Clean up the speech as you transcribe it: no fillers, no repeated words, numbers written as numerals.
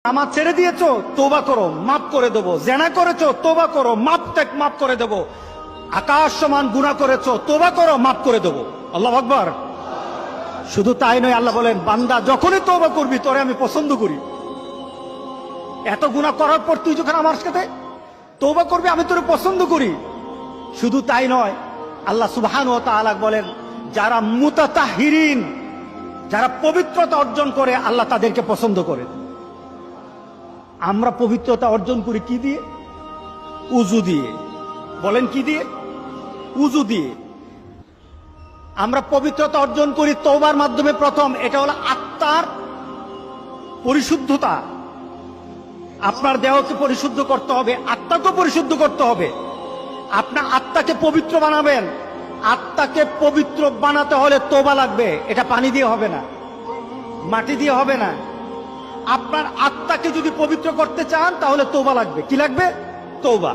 নামাজ ছেড়ে দিয়েছো, তওবা করো, মাফ করে দেবো। জেনা করেছো, তওবা করো, মাফ করে দেবো। আকাশ সমান গুনাহ করেছো, তওবা করো, মাফ করে দেবো। আল্লাহু আকবার। শুধু তাই নয়, আল্লাহ বলেন, বান্দা যখনই তওবা করবি তোরে আমি পছন্দ করি। এত গুনাহ করার পর তুই যখন আমার সাথে তওবা করবি, আমি তোরে পছন্দ করি। শুধু তাই নয়, আল্লাহ সুবহানাহু ওয়া তাআলা বলেন, যারা মুতাতাহহিরিন, যারা পবিত্রতা অর্জন করে, আল্লাহ তাদেরকে পছন্দ করে। আমরা পবিত্রতা অর্জন করি কি দিয়ে? উযু দিয়ে। বলেন কি দিয়ে? উযু দিয়ে। আমরা পবিত্রতা অর্জন করি তওবার মাধ্যমে। প্রথম, এটা হলো আত্মার পরিশুদ্ধতা। আপনার দেহকে পরিশুদ্ধ করতে হবে, আত্মাকে পরিশুদ্ধ করতে হবে। আপনার আত্মাকে পবিত্র বানাবেন। আত্মাকে পবিত্র বানাতে হলে তওবা লাগবে। এটা পানি দিয়ে হবে না, মাটি দিয়ে হবে না। আপনার আত্মাকে যদি পবিত্র করতে চান তাহলে তওবা লাগবে। কি লাগবে? তওবা।